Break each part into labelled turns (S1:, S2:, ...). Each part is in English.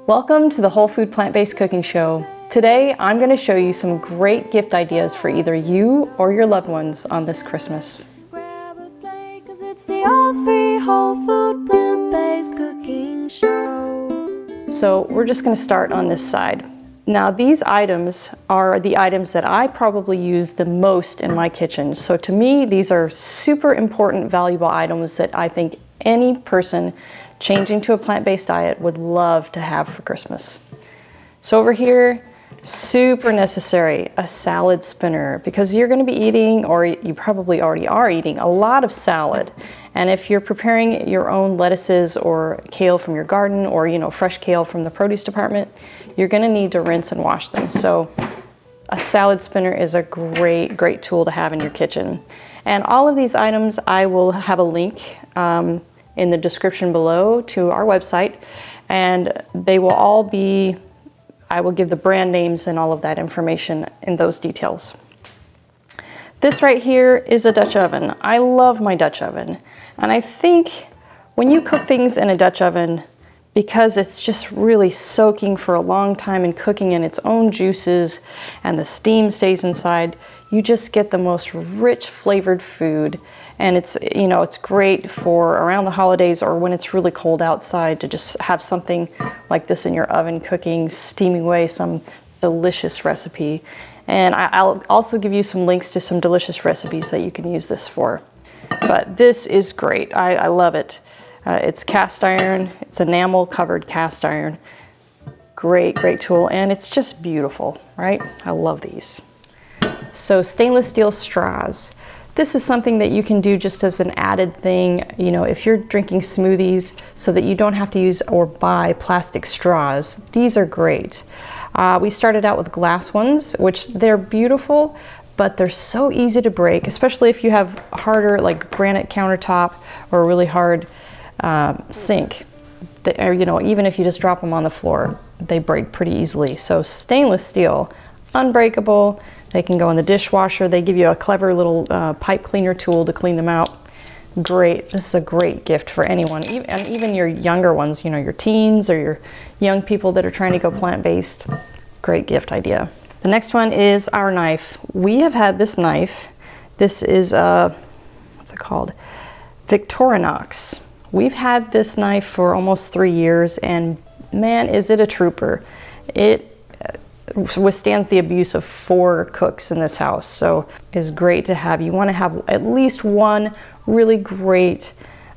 S1: Welcome to the Whole Food Plant-Based Cooking Show. Today, I'm going to show you some great gift ideas for either you or your loved ones on this Christmas.
S2: Grab a plate, 'cause it's the all-free whole food plant-based cooking show.
S1: So we're just going to start on this side. Now these items are the items that I probably use the most in my kitchen. So to me, these are super important, valuable items that I think any person changing to a plant-based diet would love to have for Christmas. So over here, super necessary, a salad spinner, because you're going to be eating, or you probably already are eating, a lot of salad. And if you're preparing your own lettuces or kale from your garden, or fresh kale from the produce department, you're going to need to rinse and wash them. So a salad spinner is a great tool to have in your kitchen. And all of these items, I will have a link in the description below to our website, and they will all be, I will give the brand names and all of that information in those details. This right here is a Dutch oven. I love my Dutch oven. And I think when you cook things in a Dutch oven, because it's just really soaking for a long time and cooking in its own juices and the steam stays inside, you just get the most rich flavored food. And it's great for around the holidays or when it's really cold outside to just have something like this in your oven cooking, steaming away some delicious recipe. And I'll also give you some links to some delicious recipes that you can use this for. But this is great. I love it. It's cast iron. It's enamel covered cast iron. Great tool. And it's just beautiful, right? I love these. So stainless steel straws. This is something that you can do just as an added thing, if you're drinking smoothies, so that you don't have to use or buy plastic straws. These are great. We started out with glass ones, which they're beautiful, but they're so easy to break, especially if you have harder, like granite countertop or a really hard sink. Or, even if you just drop them on the floor, they break pretty easily. So stainless steel, unbreakable. They can go in the dishwasher. They give you a clever little pipe cleaner tool to clean them out. Great. This is a great gift for anyone, and even your younger ones, your teens or your young people that are trying to go plant-based. Great gift idea. The next one is our knife. We have had this knife. This is what's it called? Victorinox. We've had this knife for almost 3 years, and man, is it a trooper. It withstands the abuse of 4 cooks in this house, so it's great to have. You want to have at least one really great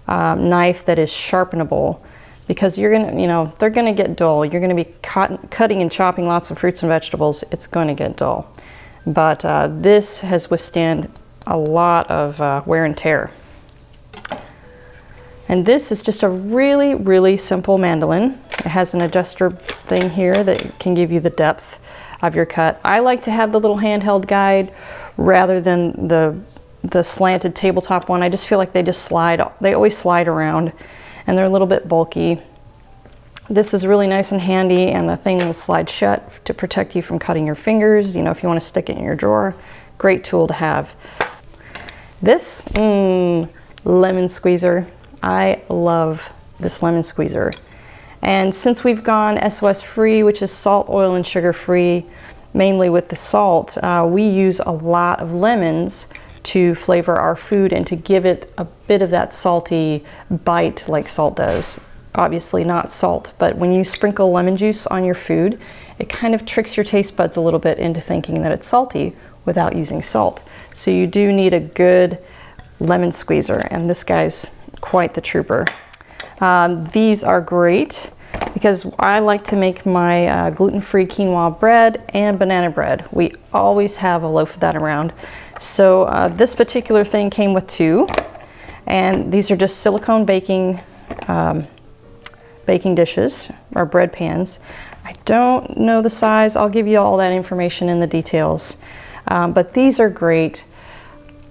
S1: knife that is sharpenable, because you're gonna, they're gonna get dull. You're gonna be cutting and chopping lots of fruits and vegetables. It's going to get dull, but this has withstood a lot of wear and tear. And this is just a really simple mandolin. It has an adjuster thing here that can give you the depth of your cut. I like to have the little handheld guide rather than the slanted tabletop one. I just feel like they always slide around, and they're a little bit bulky. This is really nice and handy, and the thing will slide shut to protect you from cutting your fingers, if you want to stick it in your drawer. Great tool to have. This, lemon squeezer. I love this lemon squeezer. And since we've gone SOS free, which is salt, oil, and sugar free, mainly with the salt, we use a lot of lemons to flavor our food and to give it a bit of that salty bite like salt does. Obviously not salt, but when you sprinkle lemon juice on your food, it kind of tricks your taste buds a little bit into thinking that it's salty without using salt. So you do need a good lemon squeezer, and this guy's quite the trooper. These are great because I like to make my gluten-free quinoa bread and banana bread. We always have a loaf of that around. So this particular thing came with 2, and these are just silicone baking dishes or bread pans. I don't know the size. I'll give you all that information in the details. But these are great.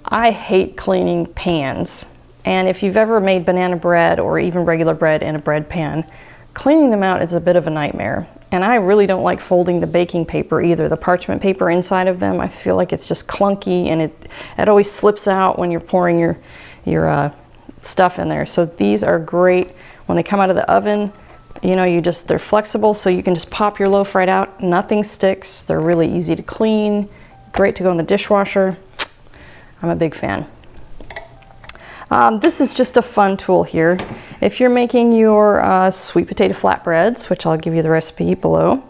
S1: I hate cleaning pans. And if you've ever made banana bread or even regular bread in a bread pan, cleaning them out is a bit of a nightmare. And I really don't like folding the baking paper either. The parchment paper inside of them, I feel like it's just clunky, and it always slips out when you're pouring your stuff in there. So these are great. When they come out of the oven, You know, they're flexible, so you can just pop your loaf right out. Nothing sticks. They're really easy to clean. Great to go in the dishwasher. I'm a big fan. This is just a fun tool here. If you're making your sweet potato flatbreads, which I'll give you the recipe below,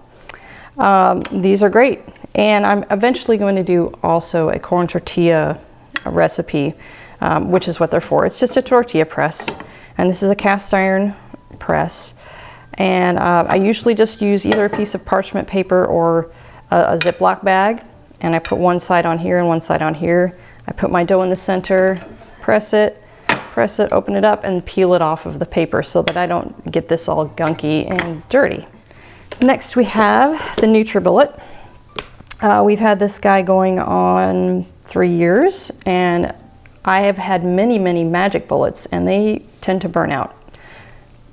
S1: these are great. And I'm eventually going to do also a corn tortilla recipe, which is what they're for. It's just a tortilla press. And this is a cast iron press. And I usually just use either a piece of parchment paper or a Ziploc bag. And I put one side on here and one side on here. I put my dough in the center, press it, open it up, and peel it off of the paper so that I don't get this all gunky and dirty. Next we have the NutriBullet. We've had this guy going on 3 years, and I have had many magic bullets, and they tend to burn out.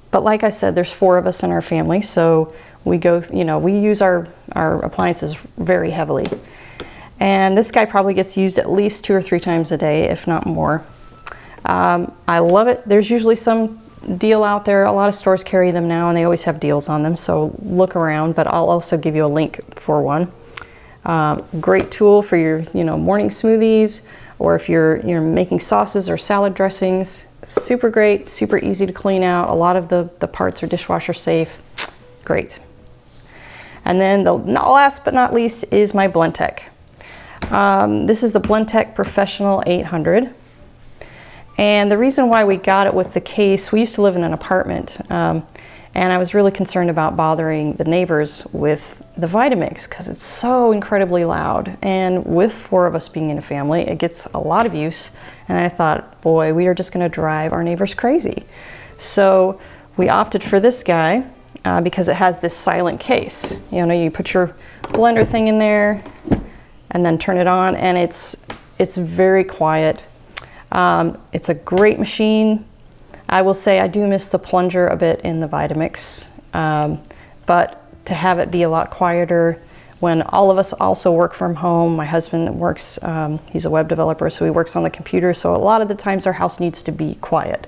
S1: But like I said, there's 4 of us in our family, so we go, you know, we use our appliances very heavily. And this guy probably gets used at least 2 or 3 times a day, if not more. I love it. There's usually some deal out there. A lot of stores carry them now, and they always have deals on them, so look around, but I'll also give you a link for one. Great tool for your, you know, morning smoothies, or if you're making sauces or salad dressings. Super great, super easy to clean out. A lot of the parts are dishwasher safe. Great. And then the last but not least is my Blendtec. This is the Blendtec Professional 800. And the reason why we got it with the case, we used to live in an apartment, and I was really concerned about bothering the neighbors with the Vitamix because it's so incredibly loud. And with 4 of us being in a family, it gets a lot of use. And I thought, boy, we are just going to drive our neighbors crazy. So we opted for this guy because it has this silent case. You know, you put your blender thing in there and then turn it on, and it's very quiet. It's a great machine. I will say I do miss the plunger a bit in the Vitamix, but to have it be a lot quieter when all of us also work from home. My husband works, he's a web developer, so he works on the computer, so a lot of the times our house needs to be quiet.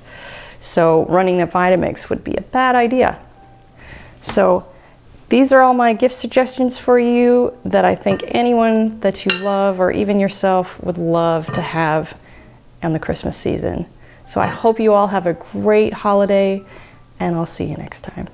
S1: So running the Vitamix would be a bad idea. So these are all my gift suggestions for you that I think anyone that you love or even yourself would love to have on the Christmas season. So I hope you all have a great holiday, and I'll see you next time.